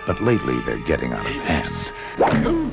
but lately they're getting out of hand.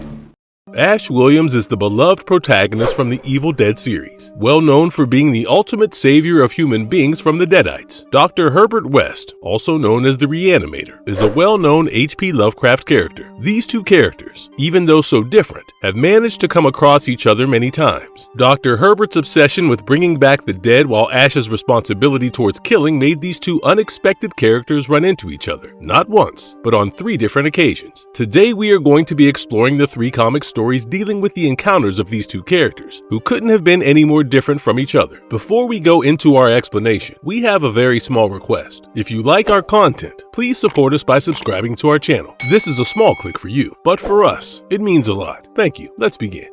Ash Williams is the beloved protagonist from the Evil Dead series, well known for being the ultimate savior of human beings from the Deadites. Dr. Herbert West, also known as the Re-Animator, is a well-known H.P. Lovecraft character. These two characters, even though so different, have managed to come across each other many times. Dr. Herbert's obsession with bringing back the dead while Ash's responsibility towards killing made these two unexpected characters run into each other, not once, but on 3 different occasions. Today we are going to be exploring the 3 comic stories dealing with the encounters of these two characters, who couldn't have been any more different from each other. Before we go into our explanation, we have a very small request. If you like our content, please support us by subscribing to our channel. This is a small click for you, but for us, it means a lot. Thank you. Let's begin.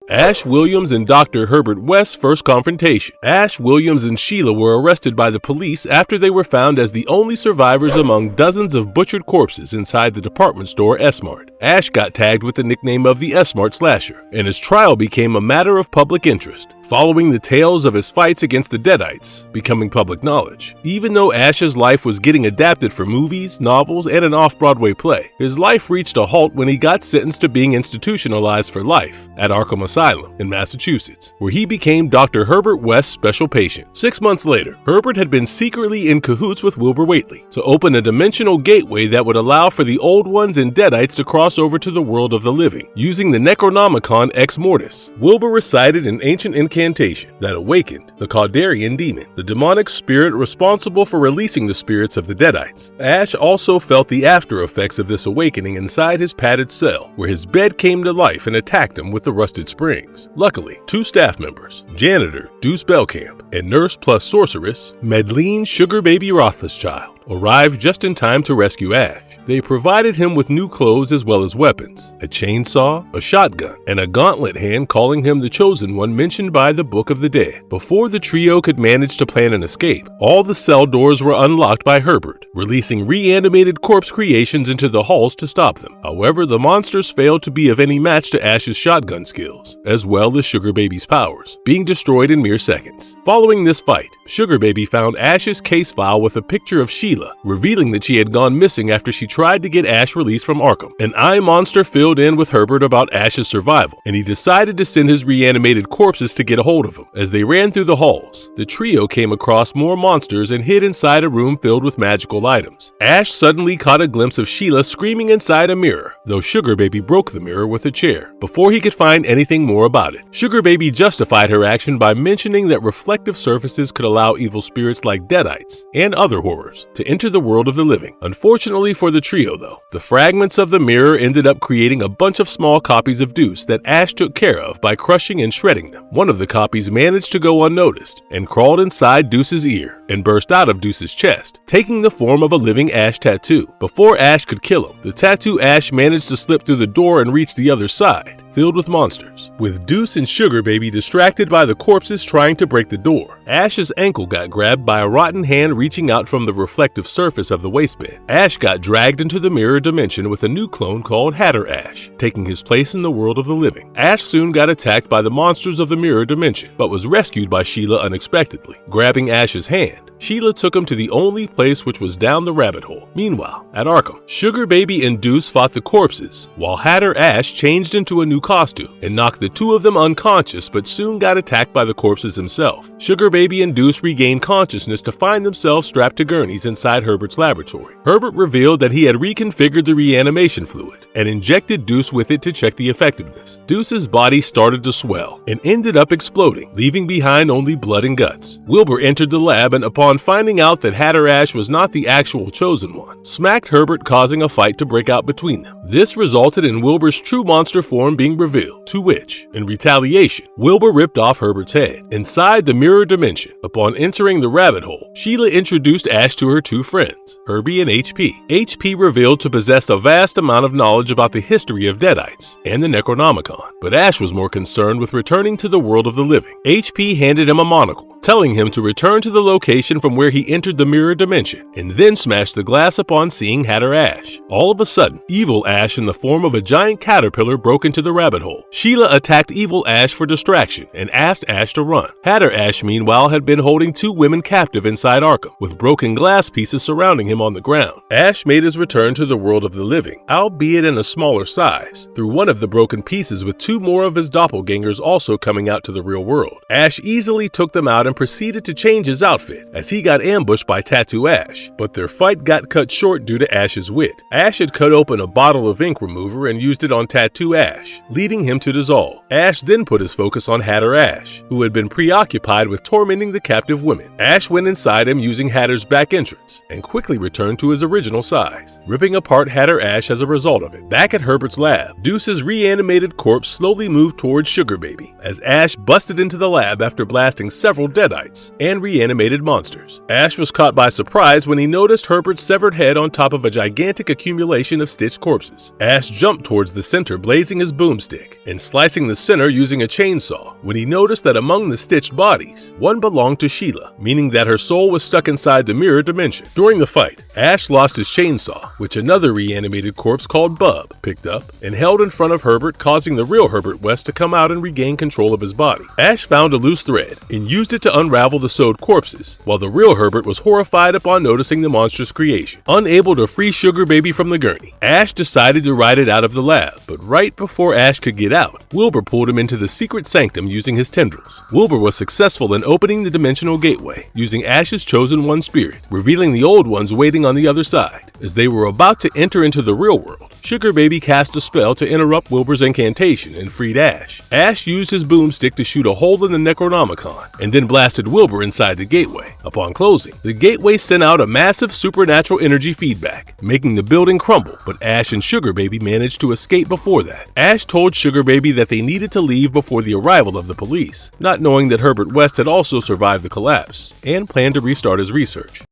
Ash Williams and Dr. Herbert West's first confrontation. Ash Williams and Sheila were arrested by the police after they were found as the only survivors among dozens of butchered corpses inside the department store S-Mart. Ash got tagged with the nickname of the S-Mart Slasher, and his trial became a matter of public interest, following the tales of his fights against the Deadites becoming public knowledge. Even though Ash's life was getting adapted for movies, novels, and an off-Broadway play, his life reached a halt when he got sentenced to being institutionalized for life at Arkham Asylum in Massachusetts, where he became Dr. Herbert West's special patient. 6 months later, Herbert had been secretly in cahoots with Wilbur Whately to open a dimensional gateway that would allow for the Old Ones and Deadites to cross over to the world of the living. Using the Necronomicon Ex Mortis, Wilbur recited an ancient incantation that awakened the Caldarian demon, the demonic spirit responsible for releasing the spirits of the Deadites. Ash also felt the after effects of this awakening inside his padded cell, where his bed came to life and attacked him with the rusted springs. Luckily, 2 staff members, janitor Deuce Bellcamp and nurse plus sorceress Madeleine Sugar Baby Rothschild, arrived just in time to rescue Ash. They provided him with new clothes as well as weapons, a chainsaw, a shotgun, and a gauntlet hand, calling him the Chosen One mentioned by the Book of the Dead. Before the trio could manage to plan an escape, all the cell doors were unlocked by Herbert, releasing reanimated corpse creations into the halls to stop them. However, the monsters failed to be of any match to Ash's shotgun skills, as well as Sugar Baby's powers, being destroyed in mere seconds. Following this fight, Sugar Baby found Ash's case file with a picture of Sheila, revealing that she had gone missing after she tried to get Ash released from Arkham. An eye monster filled in with Herbert about Ash's survival, and he decided to send his reanimated corpses to get a hold of him. As they ran through the halls, the trio came across more monsters and hid inside a room filled with magical items. Ash suddenly caught a glimpse of Sheila screaming inside a mirror, though Sugar Baby broke the mirror with a chair before he could find anything more about it. Sugar Baby justified her action by mentioning that reflective surfaces could allow evil spirits like Deadites and other horrors to enter the world of the living. Unfortunately for the trio though, the fragments of the mirror ended up creating a bunch of small copies of Deuce that Ash took care of by crushing and shredding them. One of the copies managed to go unnoticed and crawled inside Deuce's ear and burst out of Deuce's chest, taking the form of a living Ash tattoo. Before Ash could kill him, the tattoo Ash managed to slip through the door and reach the other side, filled with monsters. With Deuce and Sugar Baby distracted by the corpses trying to break the door, Ash's ankle got grabbed by a rotten hand reaching out from the reflective surface of the waistband. Ash got dragged into the mirror dimension with a new clone called Hatter Ash, taking his place in the world of the living. Ash soon got attacked by the monsters of the mirror dimension, but was rescued by Sheila unexpectedly. Grabbing Ash's hand, Sheila took him to the only place, which was down the rabbit hole. Meanwhile, at Arkham, Sugar Baby and Deuce fought the corpses, while Hatter Ash changed into a new costume and knocked the 2 of them unconscious, but soon got attacked by the corpses himself. Sugar Baby and Deuce regained consciousness to find themselves strapped to gurneys inside Herbert's laboratory. Herbert revealed that he had reconfigured the reanimation fluid and injected Deuce with it to check the effectiveness. Deuce's body started to swell and ended up exploding, leaving behind only blood and guts. Wilbur entered the lab and, upon finding out that Hatter Ash was not the actual Chosen One, smacked Herbert, causing a fight to break out between them. This resulted in Wilbur's true monster form being revealed, to which, in retaliation, Wilbur ripped off Herbert's head. Inside the mirror dimension, upon entering the rabbit hole, Sheila introduced Ash to her 2 friends, Herbie and HP. HP revealed to possess a vast amount of knowledge about the history of Deadites and the Necronomicon, but Ash was more concerned with returning to the world of the living. HP handed him a monocle, telling him to return to the location from where he entered the mirror dimension, and then smash the glass upon seeing Hatter Ash. All of a sudden, evil Ash in the form of a giant caterpillar broke into the rabbit hole. Sheila attacked evil Ash for distraction and asked Ash to run. Hatter Ash, meanwhile, had been holding 2 women captive inside Arkham, with broken glass pieces surrounding him on the ground. Ash made his return to the world of the living, albeit in a smaller size, through one of the broken pieces, with 2 more of his doppelgangers also coming out to the real world. Ash easily took them out and proceeded to change his outfit, as he got ambushed by Tattoo Ash, but their fight got cut short due to Ash's wit. Ash had cut open a bottle of ink remover and used it on Tattoo Ash, leading him to dissolve. Ash then put his focus on Hatter Ash, who had been preoccupied with tormenting the captive women. Ash went inside him using Hatter's back entrance, and quickly returned to his original size, ripping apart Hatter Ash as a result of it. Back at Herbert's lab, Deuce's reanimated corpse slowly moved towards Sugar Baby, as Ash busted into the lab after blasting several deadites and reanimated monsters. Ash was caught by surprise when he noticed Herbert's severed head on top of a gigantic accumulation of stitched corpses. Ash jumped towards the center, blazing his boomstick and slicing the center using a chainsaw, when he noticed that among the stitched bodies, one belonged to Sheila, meaning that her soul was stuck inside the mirror dimension. During the fight, Ash lost his chainsaw, which another reanimated corpse called Bub picked up and held in front of Herbert, causing the real Herbert West to come out and regain control of his body. Ash found a loose thread and used it to unravel the sewed corpses, while the real Herbert was horrified upon noticing the monstrous creation. Unable to free Sugar Baby from the gurney, Ash decided to ride it out of the lab, but right before Ash could get out, Wilbur pulled him into the secret sanctum using his tendrils. Wilbur was successful in opening the dimensional gateway using Ash's chosen one spirit, revealing the old ones waiting on the other side. As they were about to enter into the real world, Sugar Baby cast a spell to interrupt Wilbur's incantation and freed Ash. Ash used his boomstick to shoot a hole in the Necronomicon and then blasted Wilbur inside the gateway. Upon closing, the gateway sent out a massive supernatural energy feedback, making the building crumble, but Ash and Sugar Baby managed to escape before that. Ash told Sugar Baby that they needed to leave before the arrival of the police, not knowing that Herbert West had also survived the collapse and planned to restart his research.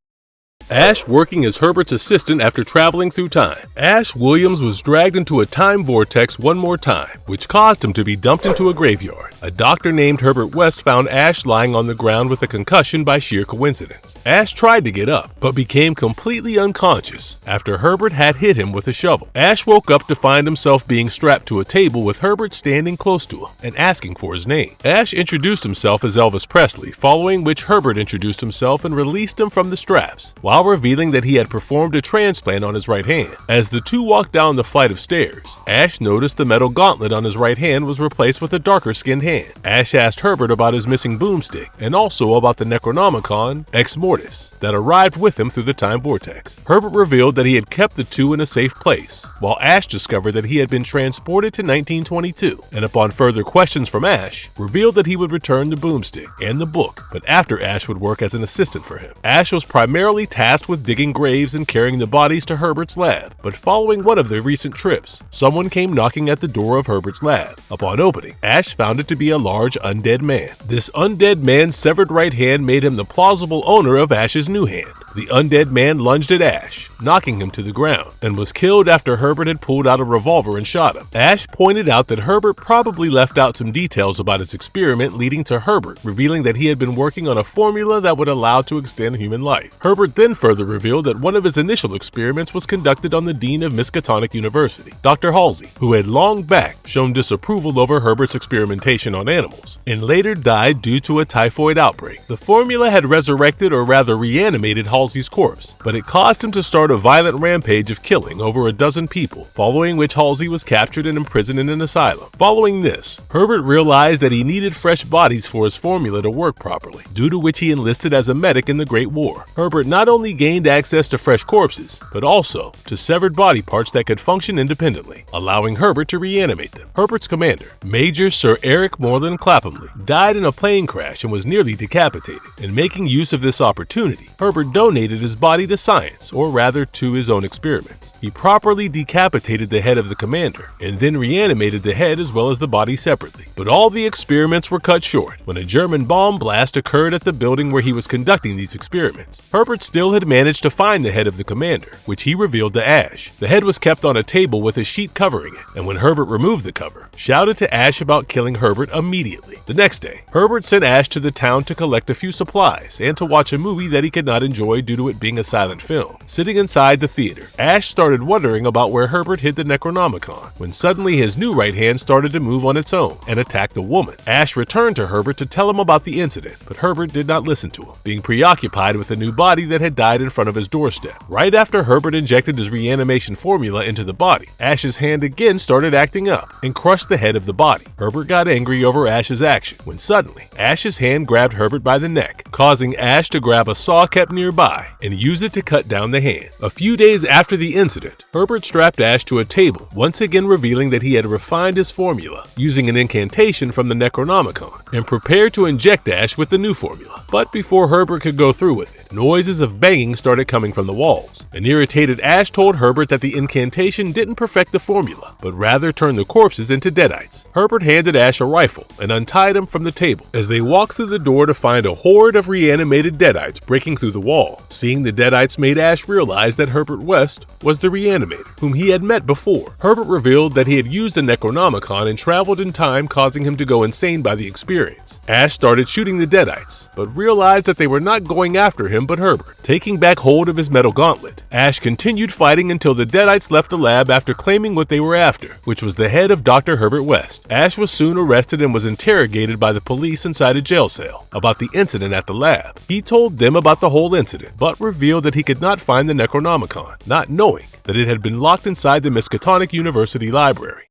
Ash working as Herbert's assistant after traveling through time. Ash Williams was dragged into a time vortex one more time, which caused him to be dumped into a graveyard. A doctor named Herbert West found Ash lying on the ground with a concussion by sheer coincidence. Ash tried to get up, but became completely unconscious after Herbert had hit him with a shovel. Ash woke up to find himself being strapped to a table with Herbert standing close to him and asking for his name. Ash introduced himself as Elvis Presley, following which Herbert introduced himself and released him from the straps, while revealing that he had performed a transplant on his right hand. As the two walked down the flight of stairs, Ash noticed the metal gauntlet on his right hand was replaced with a darker-skinned hand. Ash asked Herbert about his missing boomstick and also about the Necronomicon Ex Mortis that arrived with him through the time vortex. Herbert revealed that he had kept the two in a safe place, while Ash discovered that he had been transported to 1922, and upon further questions from Ash, revealed that he would return the boomstick and the book, but after Ash would work as an assistant for him. Ash was primarily tasked with digging graves and carrying the bodies to Herbert's lab, but following one of their recent trips, someone came knocking at the door of Herbert's lab. Upon opening, Ash found it to be a large undead man. This undead man's severed right hand made him the plausible owner of Ash's new hand. The undead man lunged at Ash, knocking him to the ground, and was killed after Herbert had pulled out a revolver and shot him. Ash pointed out that Herbert probably left out some details about his experiment, leading to Herbert revealing that he had been working on a formula that would allow to extend human life. Herbert then further revealed that one of his initial experiments was conducted on the dean of Miskatonic University, Dr. Halsey, who had long back shown disapproval over Herbert's experimentation on animals, and later died due to a typhoid outbreak. The formula had resurrected, or rather reanimated, Halsey's corpse, but it caused him to start a violent rampage of killing over a dozen people, following which Halsey was captured and imprisoned in an asylum. Following this, Herbert realized that he needed fresh bodies for his formula to work properly, due to which he enlisted as a medic in the Great War. Herbert not only gained access to fresh corpses, but also to severed body parts that could function independently, allowing Herbert to reanimate them. Herbert's commander, Major Sir Eric Moreland Claphamley, died in a plane crash and was nearly decapitated. In making use of this opportunity, Herbert donated his body to science, or rather to his own experiments. He properly decapitated the head of the commander, and then reanimated the head as well as the body separately. But all the experiments were cut short when a German bomb blast occurred at the building where he was conducting these experiments. Herbert still had managed to find the head of the commander, which he revealed to Ash. The head was kept on a table with a sheet covering it, and when Herbert removed the cover, shouted to Ash about killing Herbert immediately. The next day, Herbert sent Ash to the town to collect a few supplies and to watch a movie that he could not enjoy due to it being a silent film. Sitting inside the theater, Ash started wondering about where Herbert hid the Necronomicon, when suddenly his new right hand started to move on its own and attacked a woman. Ash returned to Herbert to tell him about the incident, but Herbert did not listen to him, being preoccupied with a new body that had died in front of his doorstep. Right after Herbert injected his reanimation formula into the body, Ash's hand again started acting up and crushed the head of the body. Herbert got angry over Ash's action, when suddenly, Ash's hand grabbed Herbert by the neck, causing Ash to grab a saw kept nearby and use it to cut down the hand. A few days after the incident, Herbert strapped Ash to a table, once again revealing that he had refined his formula using an incantation from the Necronomicon and prepared to inject Ash with the new formula. But before Herbert could go through with it, noises of banging started coming from the walls. An irritated Ash told Herbert that the incantation didn't perfect the formula, but rather turned the corpses into deadites. Herbert handed Ash a rifle and untied him from the table as they walked through the door to find a horde of reanimated deadites breaking through the wall. Seeing the deadites made Ash realize that Herbert West was the Re-Animator, whom he had met before. Herbert revealed that he had used the Necronomicon and traveled in time, causing him to go insane by the experience. Ash started shooting the deadites, but realized that they were not going after him but Herbert. Taking back hold of his metal gauntlet, Ash continued fighting until the deadites left the lab after claiming what they were after, which was the head of Dr. Herbert West. Ash was soon arrested and was interrogated by the police inside a jail cell about the incident at the lab. He told them about the whole incident, but revealed that he could not find the Necronomicon, not knowing that it had been locked inside the Miskatonic University library.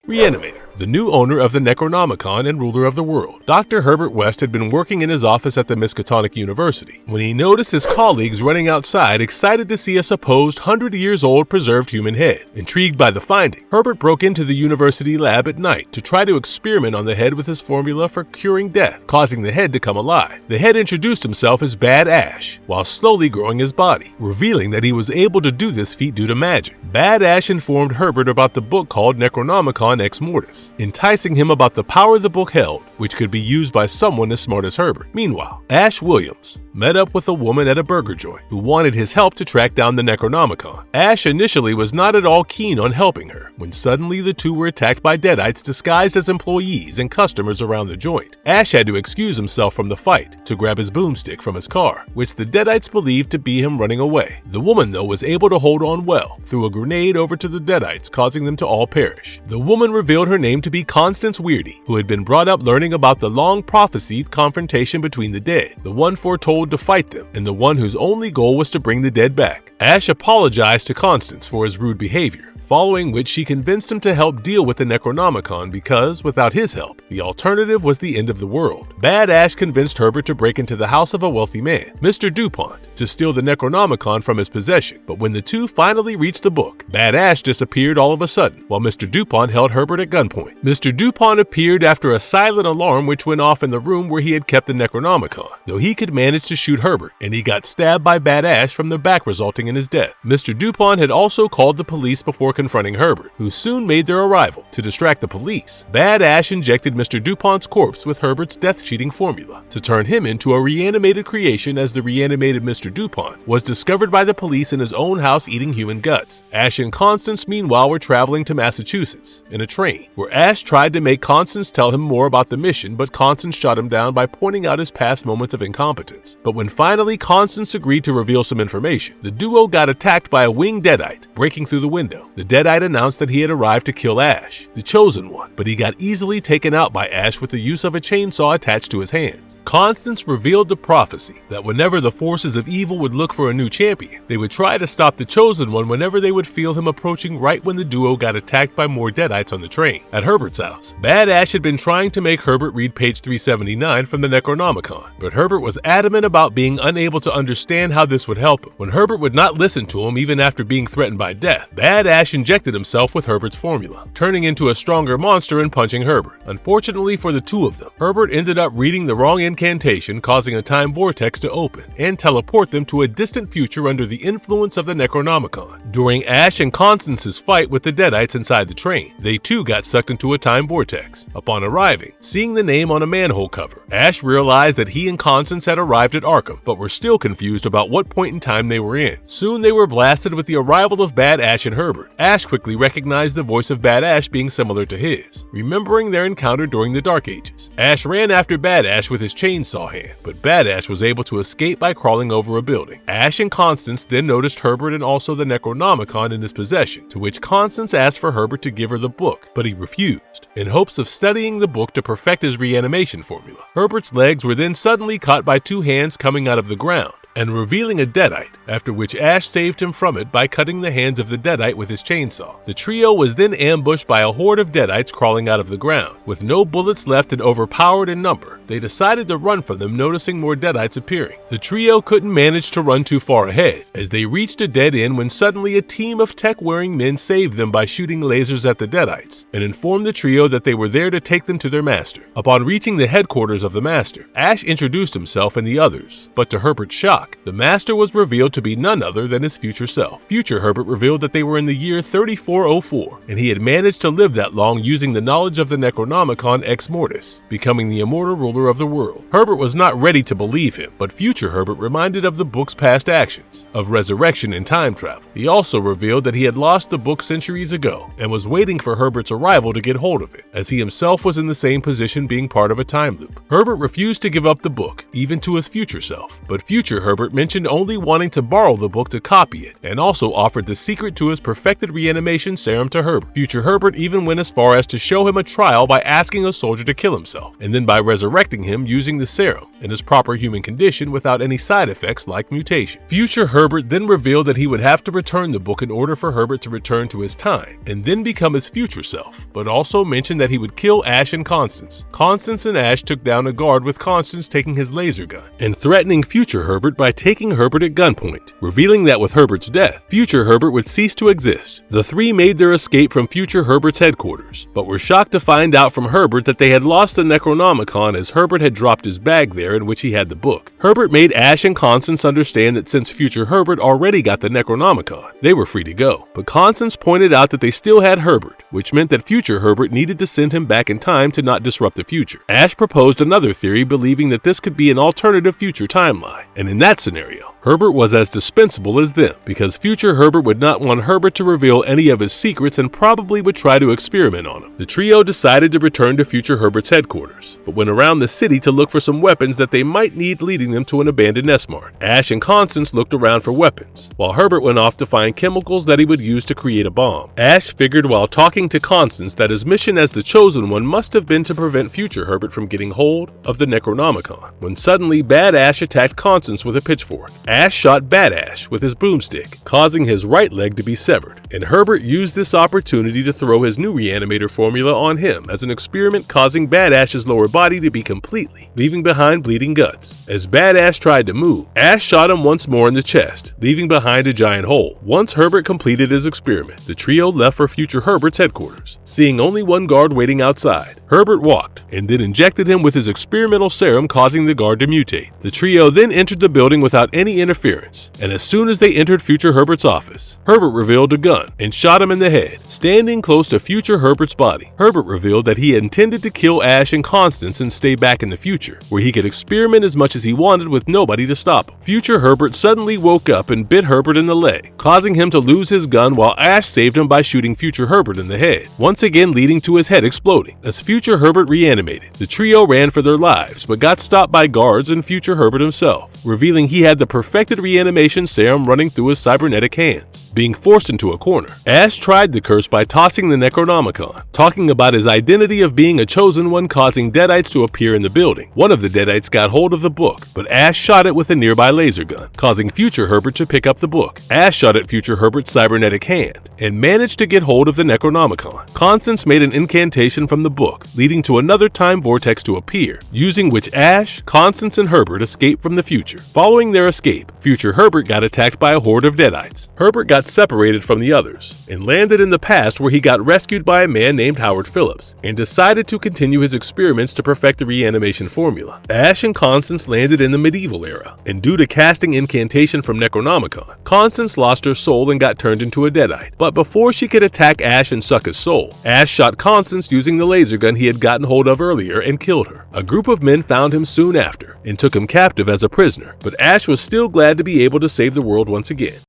Re-Animator, the new owner of the Necronomicon and ruler of the world. Dr. Herbert West had been working in his office at the Miskatonic University when he noticed his colleagues running outside excited to see a supposed 100-years-old preserved human head. Intrigued by the finding, Herbert broke into the university lab at night to try to experiment on the head with his formula for curing death, causing the head to come alive. The head introduced himself as Bad Ash, while slowly growing his body, revealing that he was able to do this feat due to magic. Bad Ash informed Herbert about the book called Necronomicon Ex Mortis, enticing him about the power the book held, which could be used by someone as smart as Herbert. Meanwhile, Ash Williams met up with a woman at a burger joint who wanted his help to track down the Necronomicon. Ash initially was not at all keen on helping her, when suddenly the two were attacked by deadites disguised as employees and customers around the joint. Ash had to excuse himself from the fight to grab his boomstick from his car, which the deadites believed to be him running away. The woman, though, was able to hold on well, threw a grenade over to the deadites, causing them to all perish. The woman revealed her name to be Constance Weirdy, who had been brought up learning about the long-prophesied confrontation between the dead, the one foretold to fight them, and the one whose only goal was to bring the dead back. Ash apologized to Constance for his rude behavior, following which she convinced him to help deal with the Necronomicon because, without his help, the alternative was the end of the world. Bad Ash convinced Herbert to break into the house of a wealthy man, Mr. DuPont, to steal the Necronomicon from his possession, but when the two finally reached the book, Bad Ash disappeared all of a sudden, while Mr. DuPont held Herbert at gunpoint. Mr. DuPont appeared after a silent alarm which went off in the room where he had kept the Necronomicon, though he could manage to shoot Herbert, and he got stabbed by Bad Ash from the back, resulting in his death. Mr. DuPont had also called the police before confronting Herbert, who soon made their arrival. To distract the police, Bad Ash injected Mr. DuPont's corpse with Herbert's death-cheating formula to turn him into a reanimated creation, as the reanimated Mr. DuPont was discovered by the police in his own house eating human guts. Ash and Constance, meanwhile, were traveling to Massachusetts in a train, where Ash tried to make Constance tell him more about the mission, but Constance shot him down by pointing out his past moments of incompetence. But when finally Constance agreed to reveal some information, the duo got attacked by a winged deadite breaking through the window. The deadite announced that he had arrived to kill Ash, the chosen one, but he got easily taken out by Ash with the use of a chainsaw attached to his hands. Constance revealed the prophecy that whenever the forces of evil would look for a new champion, they would try to stop the chosen one whenever they would feel him approaching, right when the duo got attacked by more deadites on the train. At Herbert's house, Bad Ash had been trying to make Herbert read page 379 from the Necronomicon, but Herbert was adamant about being unable to understand how this would help him. When Herbert would not listen to him even after being threatened by death, Bad Ash Ash injected himself with Herbert's formula, turning into a stronger monster and punching Herbert. Unfortunately for the two of them, Herbert ended up reading the wrong incantation, causing a time vortex to open and teleport them to a distant future under the influence of the Necronomicon. During Ash and Constance's fight with the Deadites inside the train, they too got sucked into a time vortex. Upon arriving, seeing the name on a manhole cover, Ash realized that he and Constance had arrived at Arkham, but were still confused about what point in time they were in. Soon they were blasted with the arrival of Bad Ash and Herbert. Ash quickly recognized the voice of Bad Ash being similar to his, remembering their encounter during the Dark Ages. Ash ran after Bad Ash with his chainsaw hand, but Bad Ash was able to escape by crawling over a building. Ash and Constance then noticed Herbert and also the Necronomicon in his possession, to which Constance asked for Herbert to give her the book, but he refused, in hopes of studying the book to perfect his reanimation formula. Herbert's legs were then suddenly caught by two hands coming out of the ground and revealing a Deadite, after which Ash saved him from it by cutting the hands of the Deadite with his chainsaw. The trio was then ambushed by a horde of Deadites crawling out of the ground. With no bullets left and overpowered in number, they decided to run from them, noticing more Deadites appearing. The trio couldn't manage to run too far ahead, as they reached a dead end when suddenly a team of tech-wearing men saved them by shooting lasers at the Deadites, and informed the trio that they were there to take them to their master. Upon reaching the headquarters of the master, Ash introduced himself and the others, but to Herbert's shock, the master was revealed to be none other than his future self. Future Herbert revealed that they were in the year 3404, and he had managed to live that long using the knowledge of the Necronomicon ex mortis, becoming the immortal ruler of the world. Herbert was not ready to believe him, but Future Herbert reminded of the book's past actions, of resurrection and time travel. He also revealed that he had lost the book centuries ago, and was waiting for Herbert's arrival to get hold of it, as he himself was in the same position, being part of a time loop. Herbert refused to give up the book, even to his future self, but Future Herbert mentioned only wanting to borrow the book to copy it, and also offered the secret to his perfected reanimation serum to Herbert. Future Herbert even went as far as to show him a trial by asking a soldier to kill himself, and then by resurrecting him using the serum in his proper human condition without any side effects like mutation. Future Herbert then revealed that he would have to return the book in order for Herbert to return to his time, and then become his future self, but also mentioned that he would kill Ash and Constance. Constance and Ash took down a guard, with Constance taking his laser gun, and threatening Future Herbert by taking Herbert at gunpoint, revealing that with Herbert's death, Future Herbert would cease to exist. The three made their escape from Future Herbert's headquarters, but were shocked to find out from Herbert that they had lost the Necronomicon, as Herbert had dropped his bag there in which he had the book. Herbert made Ash and Constance understand that since Future Herbert already got the Necronomicon, they were free to go, but Constance pointed out that they still had Herbert, which meant that Future Herbert needed to send him back in time to not disrupt the future. Ash proposed another theory, believing that this could be an alternative future timeline, and in that scenario, Herbert was as dispensable as them, because Future Herbert would not want Herbert to reveal any of his secrets and probably would try to experiment on him. The trio decided to return to Future Herbert's headquarters, but went around the city to look for some weapons that they might need, leading them to an abandoned S-Mart. Ash and Constance looked around for weapons, while Herbert went off to find chemicals that he would use to create a bomb. Ash figured while talking to Constance that his mission as the Chosen One must have been to prevent Future Herbert from getting hold of the Necronomicon, when suddenly Bad Ash attacked Constance with a pitchfork. Ash shot Bad Ash with his broomstick, causing his right leg to be severed, and Herbert used this opportunity to throw his new Re-Animator formula on him as an experiment, causing Bad Ash's lower body to be completely, leaving behind bleeding guts. As Bad Ash tried to move, Ash shot him once more in the chest, leaving behind a giant hole. Once Herbert completed his experiment, the trio left for Future Herbert's headquarters, seeing only one guard waiting outside. Herbert walked, and then injected him with his experimental serum, causing the guard to mutate. The trio then entered the building without any interference, and as soon as they entered Future Herbert's office, Herbert revealed a gun and shot him in the head, standing close to Future Herbert's body. Herbert revealed that he intended to kill Ash and Constance and stay back in the future, where he could experiment as much as he wanted with nobody to stop him. Future Herbert suddenly woke up and bit Herbert in the leg, causing him to lose his gun, while Ash saved him by shooting Future Herbert in the head, once again leading to his head exploding. As Future Herbert reanimated, the trio ran for their lives, but got stopped by guards and Future Herbert himself, revealing he had the perfected reanimation serum running through his cybernetic hands, being forced into a corner. Ash tried the curse by tossing the Necronomicon, talking about his identity of being a chosen one, causing Deadites to appear in the building. One of the Deadites got hold of the book, but Ash shot it with a nearby laser gun, causing Future Herbert to pick up the book. Ash shot at Future Herbert's cybernetic hand, and managed to get hold of the Necronomicon. Constance made an incantation from the book, leading to another time vortex to appear, using which Ash, Constance, and Herbert escaped from the future. Following their escape, future Herbert got attacked by a horde of Deadites. Herbert got separated from the others and landed in the past, where he got rescued by a man named Howard Phillips and decided to continue his experiments to perfect the reanimation formula. Ash and Constance landed in the medieval era, and due to casting incantation from Necronomicon, Constance lost her soul and got turned into a Deadite. But before she could attack Ash and suck his soul, Ash shot Constance using the laser gun he had gotten hold of earlier and killed her. A group of men found him soon after and took him captive as a prisoner, but Ash was still glad to be able to save the world once again.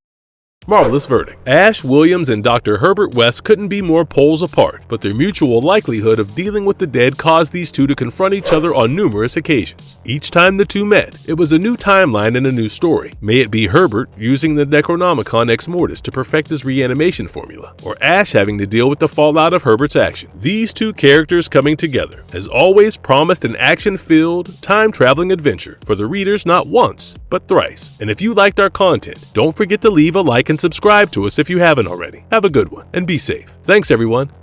Marvelous verdict. Ash Williams and Dr. Herbert West couldn't be more poles apart, but their mutual likelihood of dealing with the dead caused these two to confront each other on numerous occasions. Each time the two met, it was a new timeline and a new story. May it be Herbert using the Necronomicon Ex Mortis to perfect his reanimation formula, or Ash having to deal with the fallout of Herbert's action. These two characters coming together, as always, promised an action-filled, time-traveling adventure for the readers not once, but thrice. And if you liked our content, don't forget to leave a like and subscribe to us if you haven't already. Have a good one and be safe. Thanks everyone.